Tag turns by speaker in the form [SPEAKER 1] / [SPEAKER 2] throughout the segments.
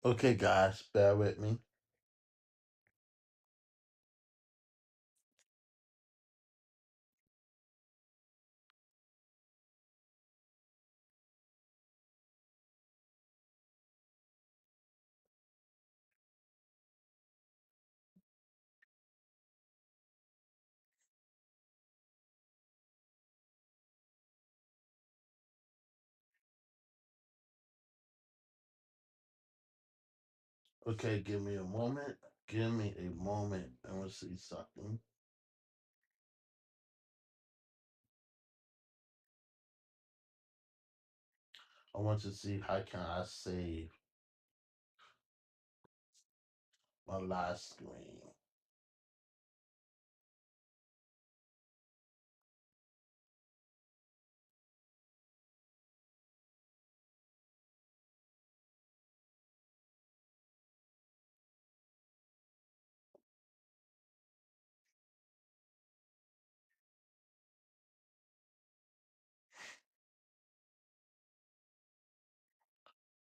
[SPEAKER 1] Okay, guys, bear with me. Okay, give me a moment. Give me a moment. I want to see something. I want to see how can I save my live screen.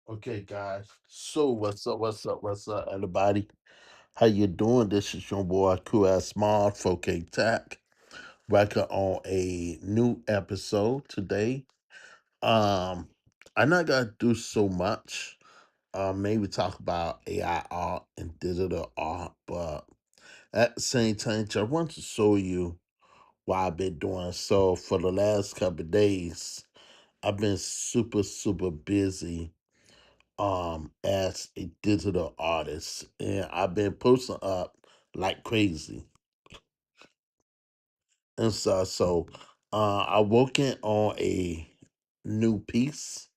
[SPEAKER 1] Okay, guys. So what's up? What's up? What's up, everybody? How you doing? This is your boy QS Small 4K Tech. Working on a new episode today. Um, I'm not gonna do so much. Maybe talk about AI art and digital art, but at the same time, I want to show you what I've been doing. So for the last couple of days, I've been super busy as a digital artist, and I've been posting up like crazy and stuff. I working on a new piece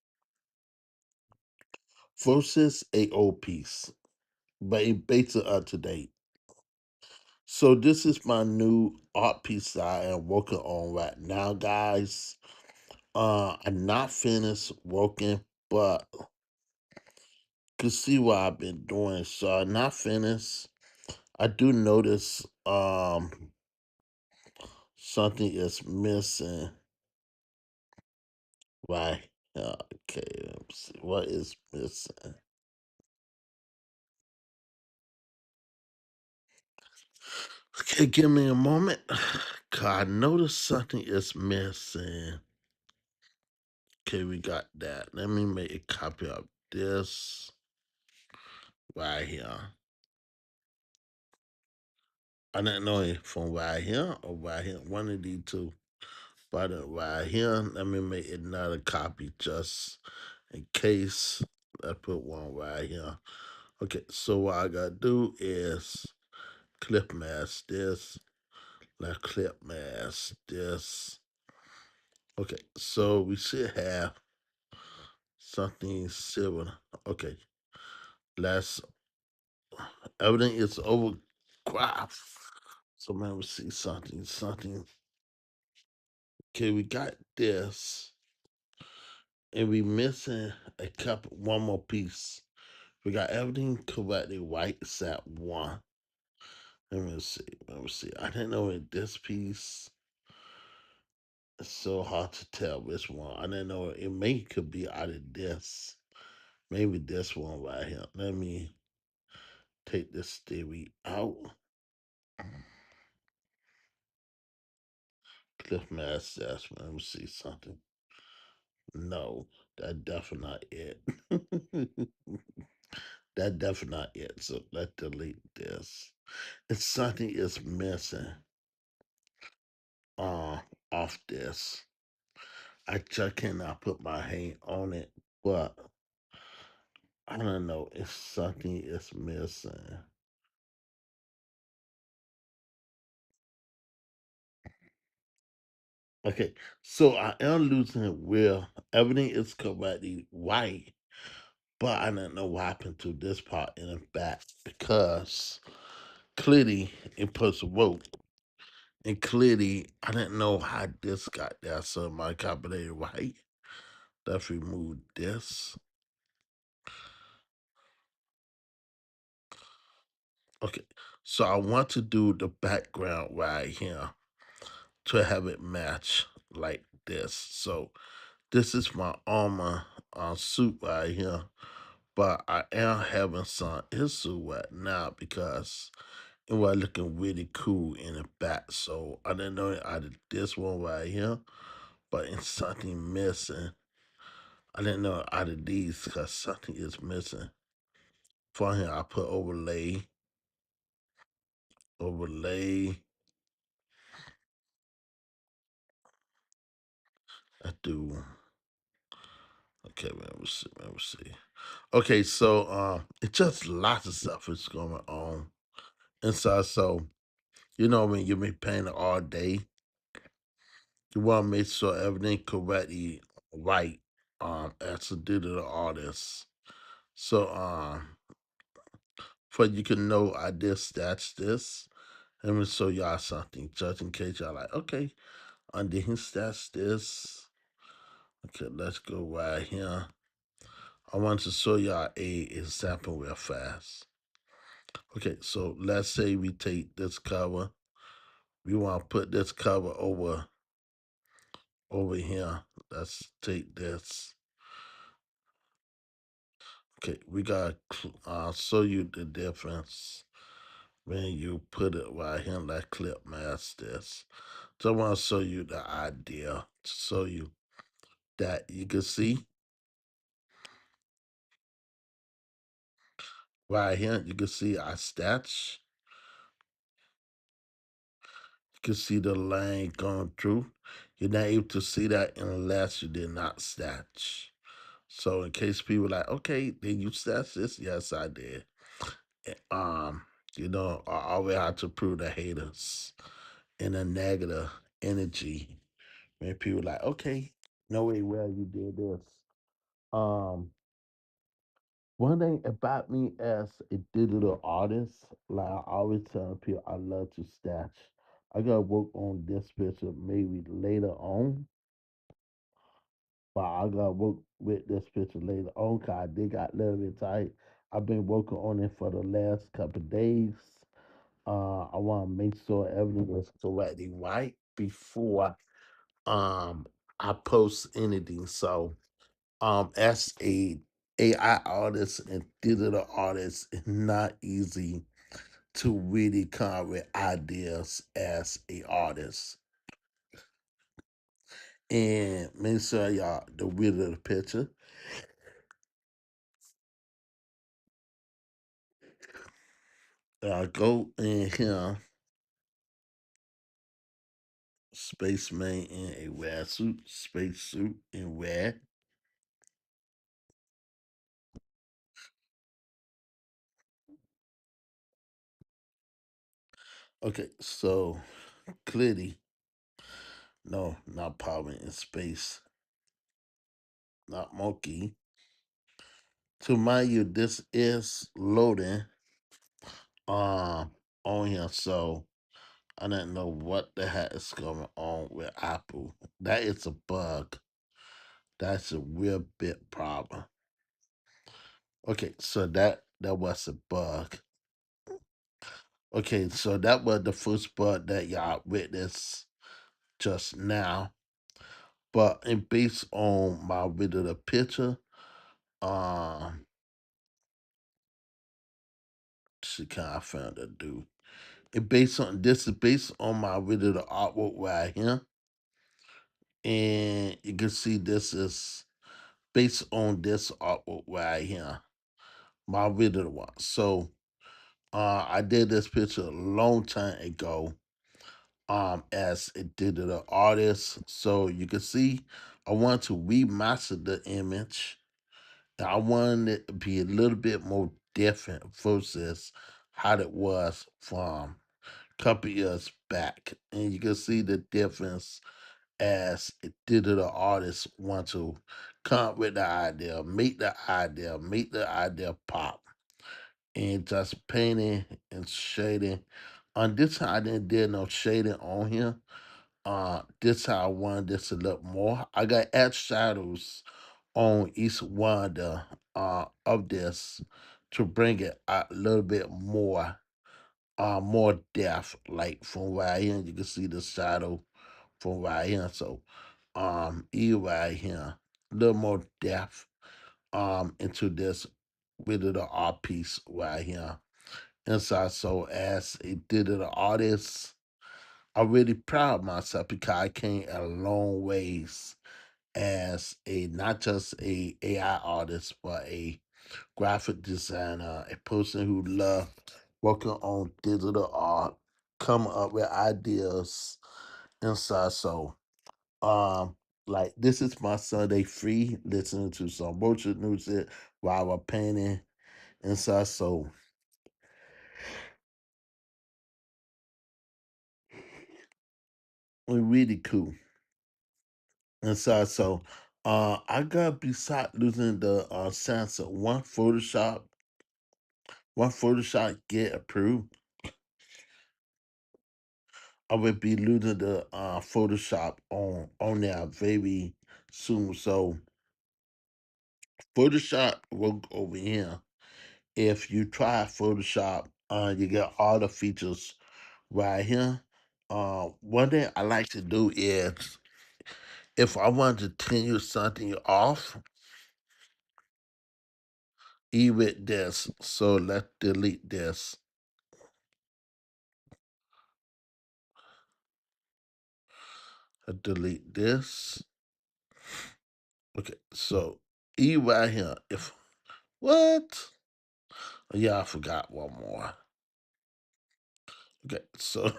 [SPEAKER 1] versus a old piece, but it basically up to date. So this is my new art piece that I am working on right now, guys. I'm not finished working, but could see what I've been doing. So I'm not finished. I do notice something is missing right here. Okay, let me see what is missing. Okay, give me a moment. 'Cause I noticed something is missing. Okay, we got that. Let me make a copy of this right here. I didn't know it from right here or right here. One of these two. But right here, let me make another copy just in case. Let's put one right here. Okay, so what I gotta do is clip mask this. Let's clip mask this. Okay, so we should have something similar. Okay, let's everything is over graph. So man, we see something. Okay, we got this, and we missing a couple, one more piece. We got everything correctly right except one. Let me see. Let me see. I didn't know in this piece. It's so hard to tell which one. I didn't know it may could be out of this. Maybe this one right here. Let me take this theory out. Cliff mass assessment. Let me see something. No, that definitely not it. That definitely not it. So let's delete this. If something is missing uh off this, I just cannot put my hand on it, but I don't know if something is missing. Okay, so I am losing it where everything is correctly right, but I don't know what happened to this part in the back because clearly it puts rope. And clearly I didn't know how this got there, so my calculator right. Let's remove this. Okay, so I want to do the background right here to have it match like this. So this is my armor suit right here, but I am having some issue right now because it was looking really cool in the back. So I didn't know it out of this one right here, but it's something missing. I didn't know out of these because something is missing. For here, I put overlay, overlay. I do. Okay, let me see. Let me see. Okay, so it's just lots of stuff is going on inside. So when you be painting all day, you want to make sure everything correctly right. As a digital artist. So for you can know I just stats this. Let me show y'all something, just in case y'all like, okay, under his stats this. Okay, let's go right here. I want to show y'all a example real fast. Okay, so let's say we take this cover. We want to put this cover over here. Let's take this. Okay, we gotta show you the difference when you put it right here. Like clip mask this. So I want to show you the idea. To show you that you can see right here. You can see our stats. You can see the line going through. You're not able to see that unless you did not stats. So in case people like, okay, did you stats this? Yes, I did. Um, I always have to prove the haters in a negative energy. When people like, okay, no way, well, you did this. Um, One thing about me as a digital artist, like I always tell people, I love to stash. I gotta work on this picture maybe later on, but I gotta work with this picture later on because I did got a little bit tight. I've been working on it for the last couple of days. I want to make sure everything is correctly right before um I post anything. So as a AI artist and digital artist, it's not easy to really come up with ideas as a artist. And make sure y'all the width of the picture. Go in here, spaceman in a wear suit, space suit in wear. Okay, so clearly, no, not power in space, not monkey. To mind you, this is loading um on here, so I don't know what the heck is going on with Apple. That is a bug. That's a real big problem. Okay, so that was a bug. Okay, so that was the first bug that y'all witnessed just now. But in based on my video the picture, um, she kind of found a dude. It based on this is based on my video the artwork right here, and you can see this is based on this artwork right here. My video one. So I did this picture a long time ago. As a digital artist. So you can see I want to remaster the image. And I wanted it to be a little bit more different versus how it was from a couple years back. And you can see the difference as a digital artist want to come up with the idea, make the idea pop. And just painting and shading. On this time I didn't do no shading on here. This how I wanted this to look more. I got add shadows on each one of this to bring it a little bit more depth. Like from right here, you can see the shadow from right here. So right here, a little more depth into this with the art piece right here. Inside, so as a digital artist, I'm really proud of myself because I came a long ways as a not just a AI artist, but a graphic designer, a person who loved working on digital art, coming up with ideas inside. So, um, like this is my Sunday free, listening to some worship music while I'm painting inside. So, it's really cool. I got beside losing the Sansa one Photoshop get approved. I will be losing the Photoshop on there very soon. So Photoshop work over here. If you try Photoshop, you get all the features right here. One thing I like to do is if I want to turn something off, with this. So let's delete this. Delete this. Okay, so right here. If what? Yeah, I forgot one more. Okay, so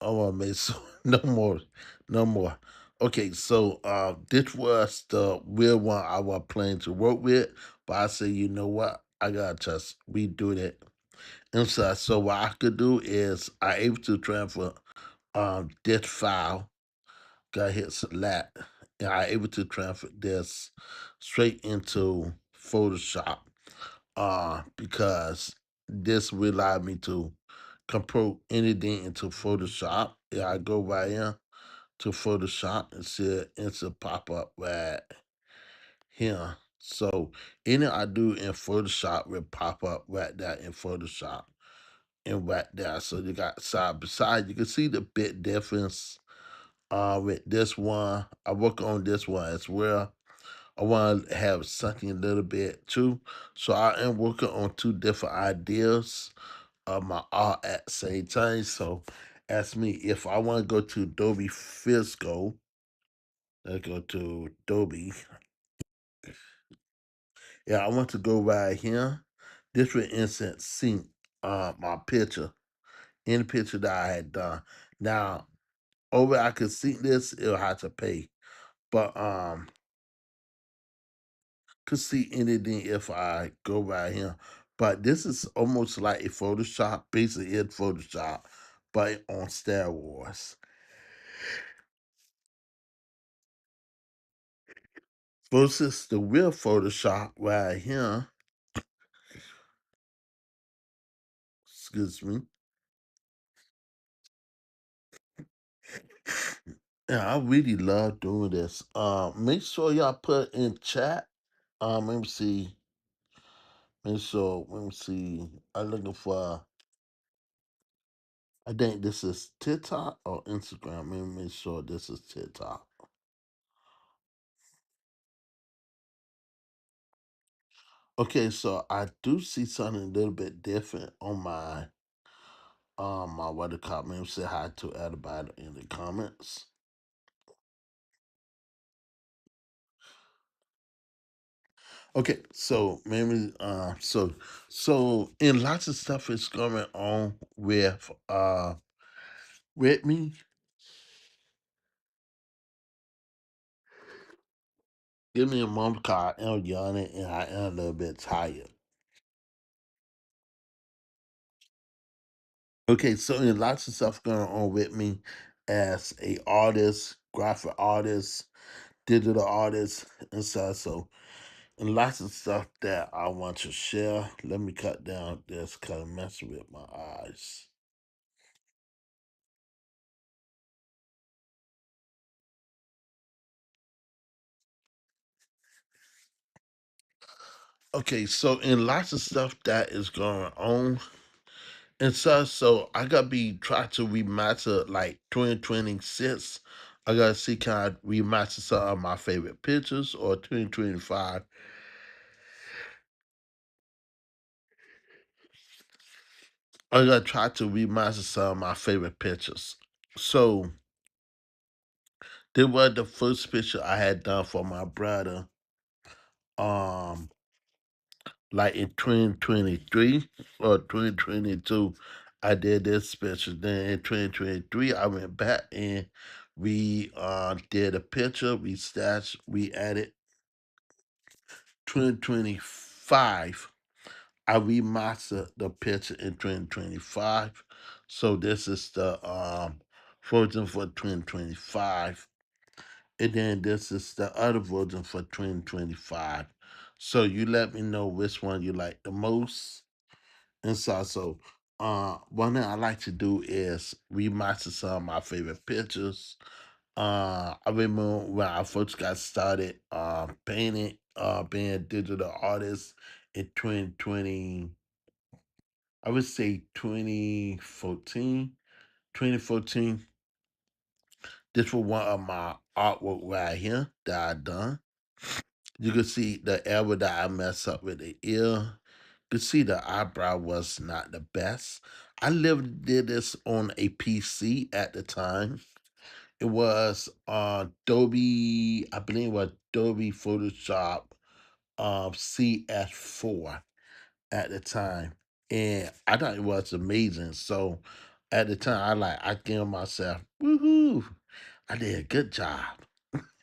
[SPEAKER 1] I want to make so no more, no more. Okay, so this was the real one I was planning to work with, but I said, you know what? I gotta just redo it inside. So what I could do is I able to transfer this file. Got hit select, and I able to transfer this straight into Photoshop. Because this will allow me to compose anything into Photoshop. Yeah, I go right in to Photoshop and see it into pop up right here. So anything I do in Photoshop will pop up right there in Photoshop and right there. So you got side by side. You can see the bit difference with this one. I work on this one as well. I want to have something a little bit too. So I am working on two different ideas of my art at the same time. So ask me if I want to go to Adobe Fiscal. Let's go to Adobe. Yeah, I want to go right here. This for instance sync my picture. Any picture that I had done. Now over I could sync this, it'll have to pay. But could see anything if I go right here. But this is almost like a Photoshop, basically it's Photoshop, but on Star Wars. Versus the real Photoshop right here, excuse me. Yeah, I really love doing this. Make sure y'all put in chat. Let me see. Let me see. I'm looking for. I think this is TikTok or Instagram. Let me make sure this is TikTok. Okay, so I do see something a little bit different on my what to call. Maybe say hi to everybody in the comments. Okay, so maybe so in lots of stuff is going on with me. Give me a moment, cause I am yawning and I am a little bit tired. Okay, so in lots of stuff going on with me as a artist, graphic artist, digital artist, and stuff. So and lots of stuff that I want to share. Let me cut down this kind of messing with my eyes. Okay, so in lots of stuff that is going on and so I gotta be trying to remaster like 2026. I gotta see can I remaster some of my favorite pictures or 2025. I gotta try to remaster some of my favorite pictures. So this was the first picture I had done for my brother. Um, like in 2023 or 2022, I did this picture. Then in 2023, I went back and we did a picture, we stashed, we added 2025. I remastered the picture in 2025. So this is the version for 2025. And then this is the other version for 2025. So you let me know which one you like the most. And one thing I like to do is remaster some of my favorite pictures. I remember when I first got started painting, being a digital artist in 2020, I would say 2014. 2014. This was one of my artwork right here that I done. You can see the area that I messed up with the ear. You can see the eyebrow was not the best. I did this on a PC at the time. It was Adobe, I believe it was Adobe Photoshop CS4 at the time. And I thought it was amazing. So at the time I gave myself, woohoo, I did a good job.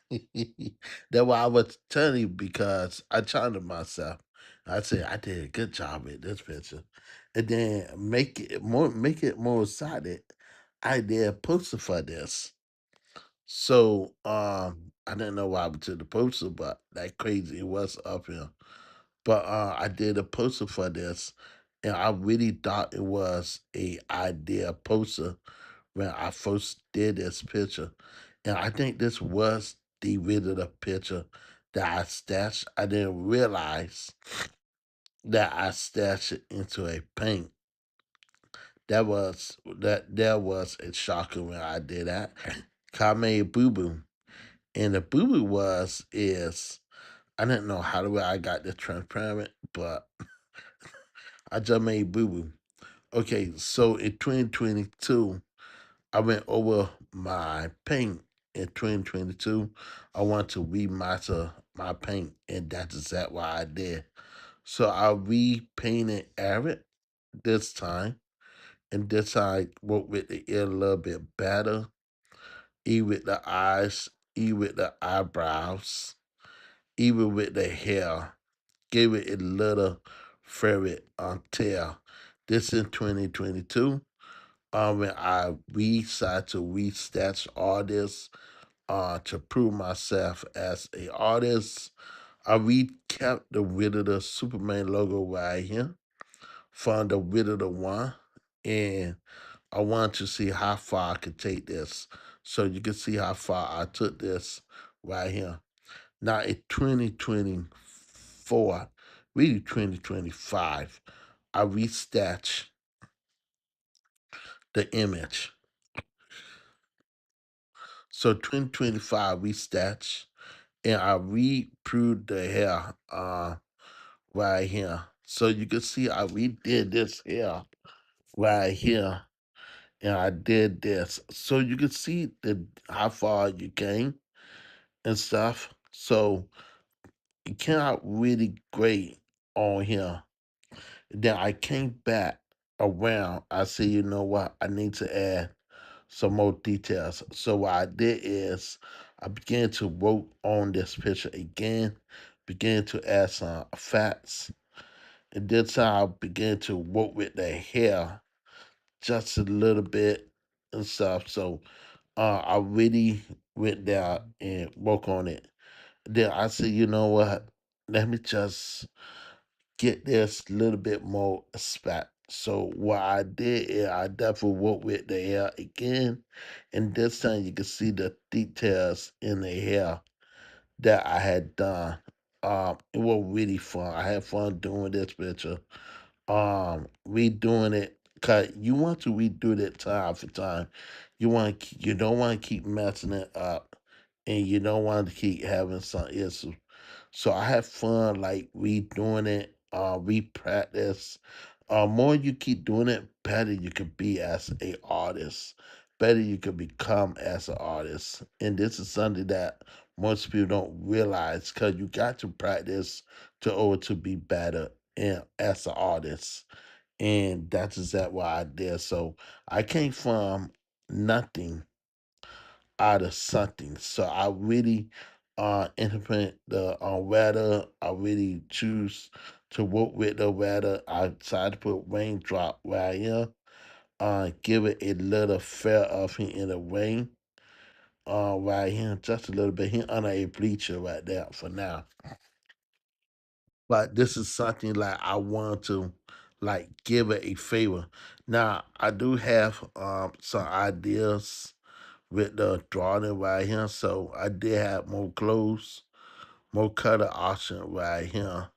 [SPEAKER 1] That's why I was telling you because I challenged myself. I said I did a good job with this picture, and then make it more excited. I did a poster for this, so I didn't know why I took the poster, but that crazy it was up here. But I did a poster for this, and I really thought it was a idea poster when I first did this picture. And I think this was the original picture that I stashed. I didn't realize that I stashed it into a paint. That was a shocker when I did that. 'Cause I made boo boo. And the boo boo is I didn't know how the way I got this transparent, but I just made boo boo. Okay, so in 2022, I went over my paint in 2022. I want to remaster my paint, and that's exactly what I did. So I repainted Arid this time, and this time I worked with the ear a little bit better, even with the eyes, even with the eyebrows, even with the hair. Gave it a little ferret on tail. This in 2022. When I decided to restats all this to prove myself as a artist. I recapped the Widow Superman logo right here from the Widow one, and I wanted to see how far I could take this. So you can see how far I took this right here. Now in 2024, really 2025, I restatched the image. So 2025 restatched and I re-proved the hair right here. So you can see I redid this hair right here. And I did this. So you can see the how far you came and stuff. So it came out really great on here. Then I came back around. I said, you know what? I need to add some more details. So what I did is I began to work on this picture again, began to add some fats. And this time I began to work with the hair just a little bit and stuff. So I really went down and work on it. Then I said, you know what? Let me just get this little bit more spec. So what I did is I definitely worked with the hair again, and this time you can see the details in the hair that I had done. It was really fun. I had fun doing this picture. Redoing it because you want to redo it time for time. You don't want to keep messing it up, and you don't want to keep having some issues. So I have fun like redoing it, re-practice. More you keep doing it, better you can be as a artist. Better you can become as an artist. And this is something that most people don't realize because you got to practice to order to be better and as an artist. And that's exactly what I did. So I came from nothing out of something. So I really interpret the weather. I really choose to work with the weather. I decided to put raindrop right here. Give it a little fair of him in the rain. Right here, just a little bit. Here under a bleacher right there for now. But this is something like I want to like give it a favor. Now I do have some ideas with the drawing right here. So I did have more clothes, more color option right here.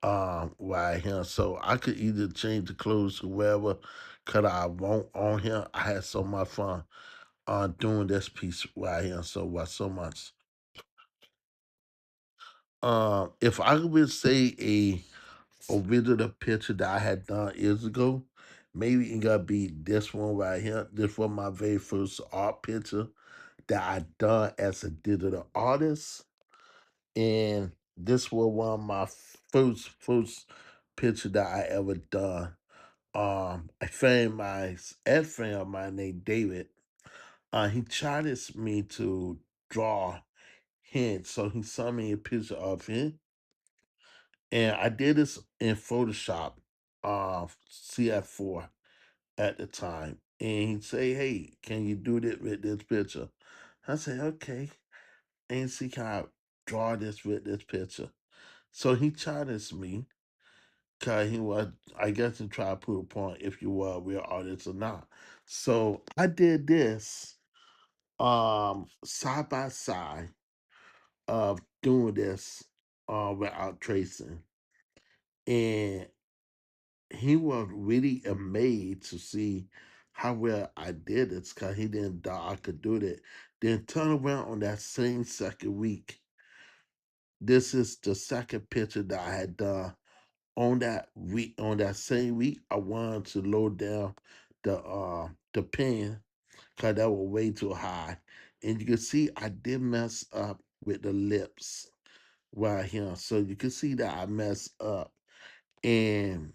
[SPEAKER 1] Right here. So I could either change the clothes to wherever color I want on here. I had so much fun doing this piece right here. So what so much. If I would say a original picture that I had done years ago, maybe it gotta be this one right here. This was my very first art picture that I done as a digital artist. And this was one of my first picture that I ever done. A friend of mine, ex friend of mine named David, he challenged me to draw him. So he sent me a picture of him. And I did this in Photoshop, CF4 at the time. And he'd say, hey, can you do this with this picture? I say, okay. And see, can I draw this with this picture? So he challenged me because he was, I guess, to try to prove a point if you were a real artist or not. So I did this side by side of doing this without tracing. And he was really amazed to see how well I did it because he didn't doubt I could do that. Then turn around on that same second week. This is the second picture that I had done on that week. On that same week, I wanted to load down the pen because that was way too high. And you can see I did mess up with the lips right here. So you can see that I messed up. And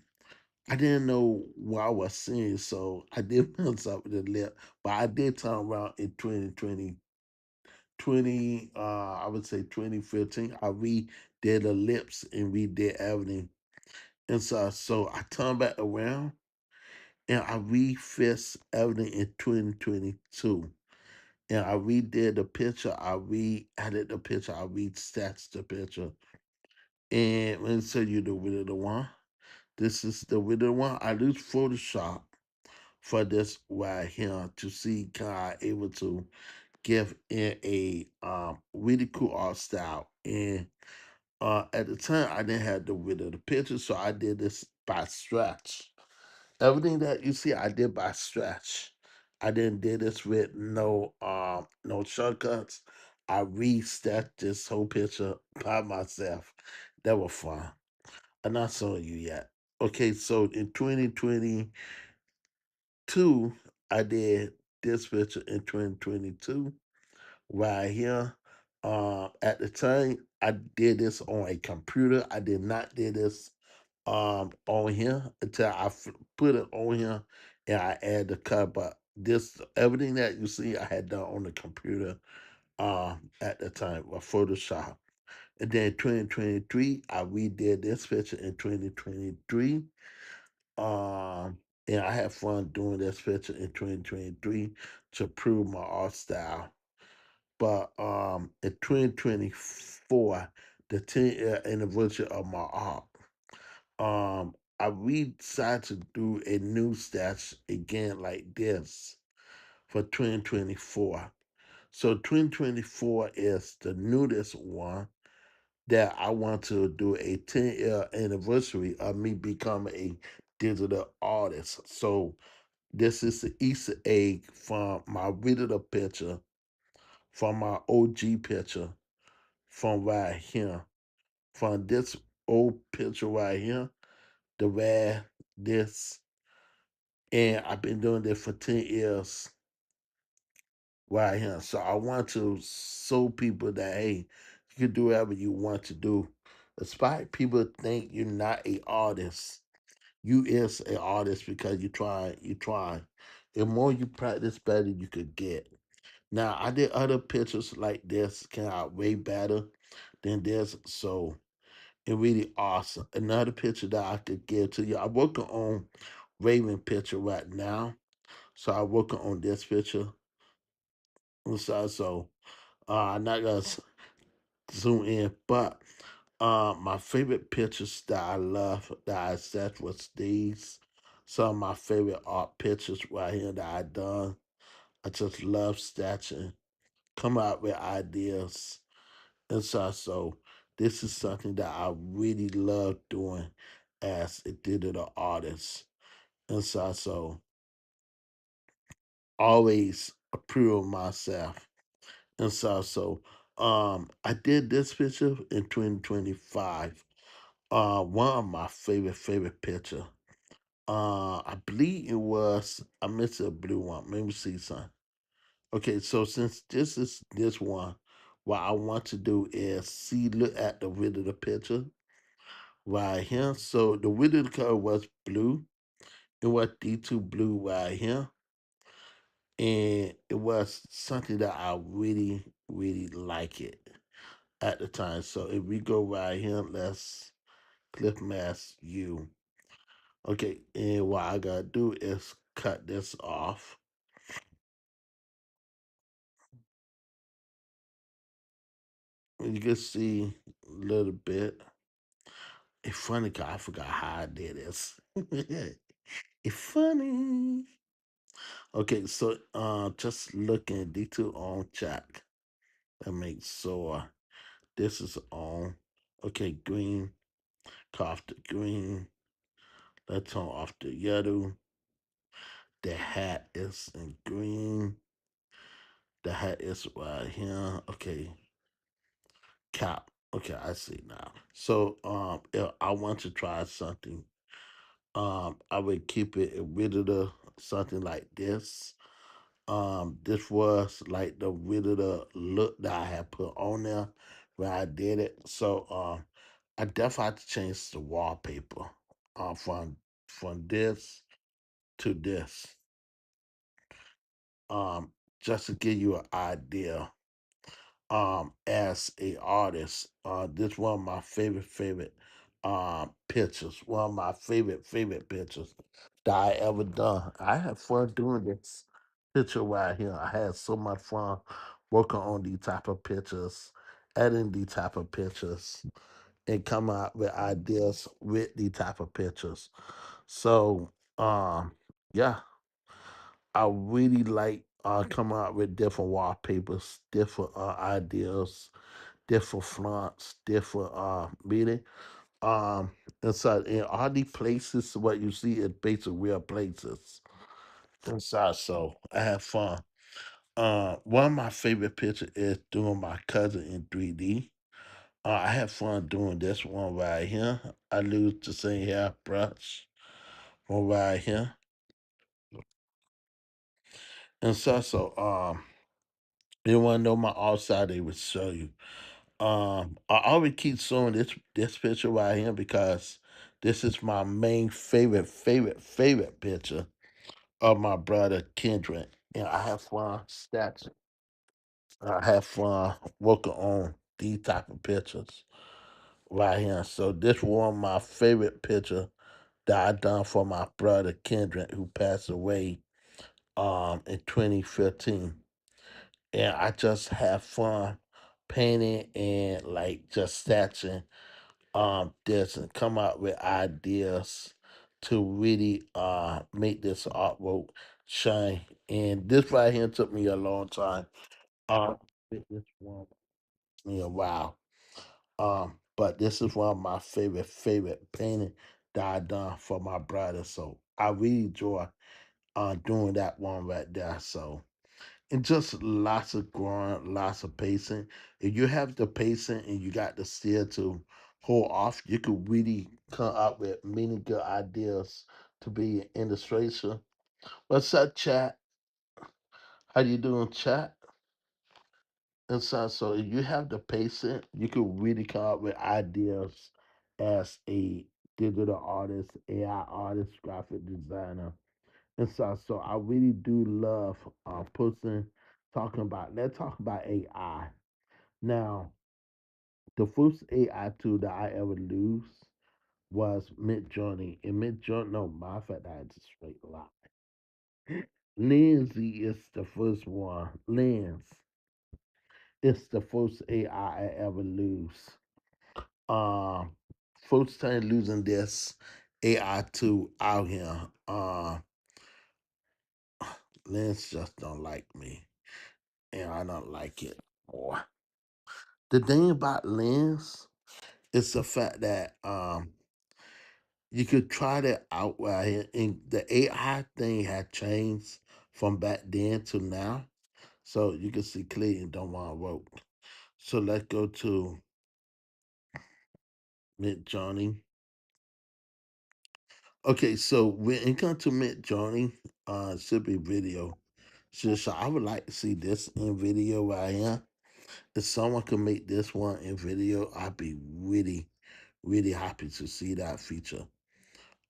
[SPEAKER 1] I didn't know what I was seeing, so I did mess up with the lip. But I did turn around in 2020, I would say 2015. I redid the lips and redid everything. And so I turned back around and I refixed everything in 2022. And I redid the picture, I re-added the picture, I re-stats the picture. And let me tell you the Wizard of One. This is the Wizard of One. I use Photoshop for this right here to see can I able to give it a really cool art style. And at the time I didn't have the width of the picture, so I did this by stretch. Everything that you see I did by stretch. I didn't did this with no shortcuts. I re-sketched this whole picture by myself. That was fun. I'm not showing you yet. Okay, so in 2022, I did this picture in 2022 right here. At the time, I did this on a computer. I did not did this on here until put it on here and I add the cut. But this everything that you see, I had done on the computer at the time with Photoshop. And then 2023, I redid this picture in 2023. Um, and I had fun doing this picture in 2023 to prove my art style. But in 2024, the 10th anniversary of my art, I decided to do a new stats again like this for 2024. So 2024 is the newest one that I want to do a 10-year anniversary of me becoming a digital artist. So this is the Easter egg from my original picture, from my OG picture, from right here, from this old picture right here, the where this, and I've been doing this for 10 years right here. So I want to show people that hey, you can do whatever you want to do. Despite people think you're not a artist, you is an artist because you try. The more you practice, better you could get. Now I did other pictures like this, came out way better than this, so it really awesome. Another picture that I could give to you. I'm working on Raven picture right now, so I'm working on this picture. I'm not gonna zoom in, but my favorite pictures that I love that I set was these. Some of my favorite art pictures right here that I done. I just love sketching, come out with ideas, and so this is something that I really love doing as a digital artist. And so always approve of myself. And I did this picture in 2025. One of my favorite picture. I believe it was I missed a blue one. Let me see some. Okay, so since this is this one, what I want to do is see look at the width of the picture right here. So the width of the color was blue. It was D2 blue right here. And it was something that I really like it at the time. So if we go right here, let's clip mask U. Okay, and what I gotta do is cut this off. And you can see a little bit. It's funny 'cause I forgot how I did this. It's funny. Okay, so just looking at D2 on check. That makes sure this is on. Okay, green, cut off the green. Let's turn off the yellow. The hat is in green. The hat is right here. Okay, cap. Okay, I see now. So if I want to try something, I would keep it original, something like this. This was like the original look that I had put on there when I did it. So I definitely had to change the wallpaper from this to this. Um, just to give you an idea. As a artist, this one of my favorite pictures. One of my favorite pictures that I ever done. I had fun doing this picture right here. I had so much fun working on these type of pictures, editing these type of pictures, and come out with ideas with these type of pictures. So yeah. I really like coming out with different wallpapers, different ideas, different fonts, different meaning. Um, inside in all these places, what you see is basically real places inside. So I have fun. One of my favorite pictures is doing my cousin in 3D. I have fun doing this one right here. I lose the same hair brush one right here. And you want to know my outside, they would show you. I always keep showing this picture right here because this is my main favorite picture of my brother Kendrick. And I have fun stats. I have fun working on these type of pictures right here. So this one of my favorite picture that I done for my brother Kendrick who passed away in 2015. And I just have fun painting and like just sketching this and come up with ideas to really make this artwork shine. And this right here took me a long time. This one took me a while. But this is one of my favorite painting that I done for my brother. So I really enjoy doing that one right there. So and just lots of growing, lots of pacing. If you have the pacing and you got the skill to hold off, you could really come up with many good ideas to be an illustration. What's up, chat? How you doing, chat? And so if you have the pacing, you could really come up with ideas as a digital artist, AI artist, graphic designer. And so I really do love posting, talking about, let's talk about AI. Now, the first AI tool that I ever used was Mid Journey. And Mid Journey, no, matter of fact, I had to straight lie. Lindsay is the first one. Lens is the first AI I ever lose. Um, First time losing this AI tool out here. Lens just don't like me, and I don't like it. Boy. The thing about Lens is the fact that you could try that out right here, and the AI thing had changed from back then to now. So you can see clearly it don't want to work. So let's go to Mid Journey. Okay, so when it comes to Mid Journey, it should be video. So I would like to see this in video right here. If someone could make this one in video, I'd be really happy to see that feature.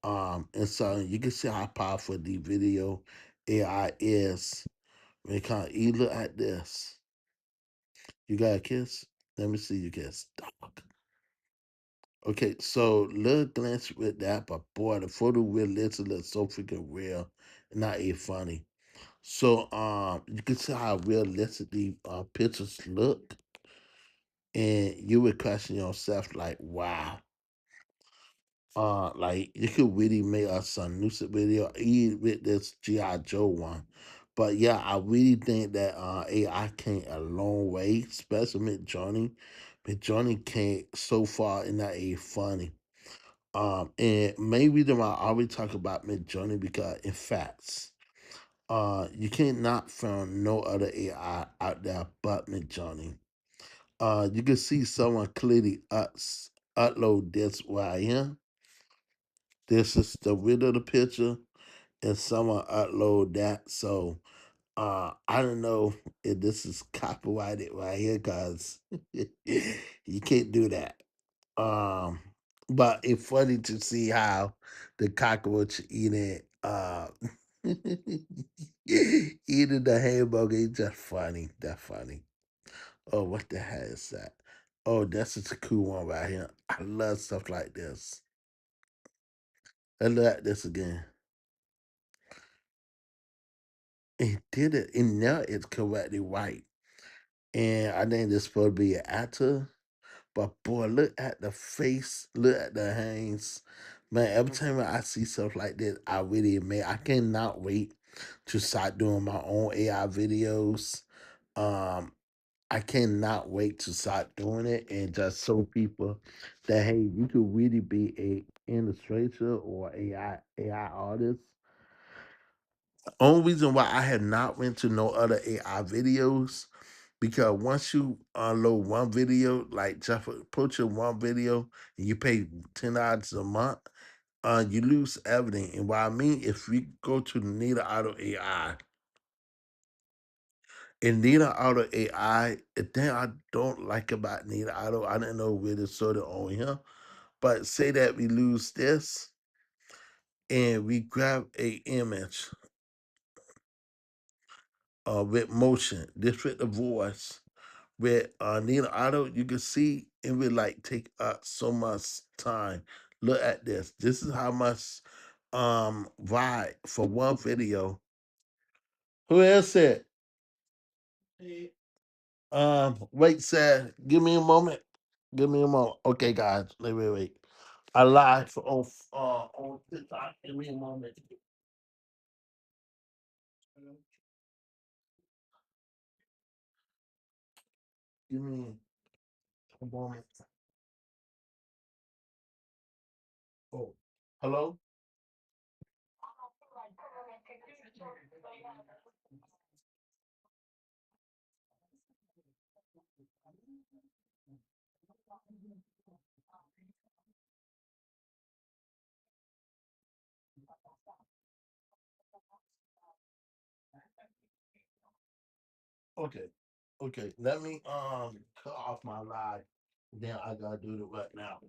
[SPEAKER 1] And so you can see how powerful the video AI is. When you look at this, you got a kiss. Let me see you kiss. Dog. Okay, so little glance with that, but boy, the photo realistic looks so freaking real, and not even funny. So you can see how realistic the pictures look, and you would question yourself like, wow. Like you could really make us some music video even with this G.I. Joe one. But yeah, I really think that AI came a long way, especially Mid Journey. Mid Journey came so far in that a funny. And maybe the I always talk about Mid Journey because in facts, you can't not find no other AI out there but Mid Journey. You can see someone clearly upload this right here. This is the width of the picture, and someone upload that. So I don't know if this is copyrighted right here, cause you can't do that. Um, but it's funny to see how the cockroach eating eating the hamburger. It's just funny. That's funny. Oh, what the hell is that? Oh, that's just a cool one right here. I love stuff like this. I look at this again. It did it, and now it's correctly white. And I think this supposed to be an actor, but boy, look at the face, look at the hands, Man, every time I see stuff like that, I really man, I cannot wait to start doing my own AI videos. Um, I cannot wait to start doing it and just show people that hey, you could really be a illustrator or AI artist. Only reason why I have not went to no other AI videos because once you unload one video, like just put your one video and you pay $10 a month, you lose everything. And what I mean, if we go to Nita Auto AI, and Nita Auto AI, the thing I don't like about Nita Auto, I didn't know where to sort it on here, but say that we lose this and we grab a image with motion, this with the voice, with Nita Auto, you can see it will like take up so much time. Look at this. This is how much ride for one video. Who else said? Wait, sir. Give me a moment. Give me a moment. Okay, guys. Wait. I live on TikTok. Give me a moment. Give me a moment. Oh, hello. Okay. Okay. Let me cut off my live. Then I gotta do it right now.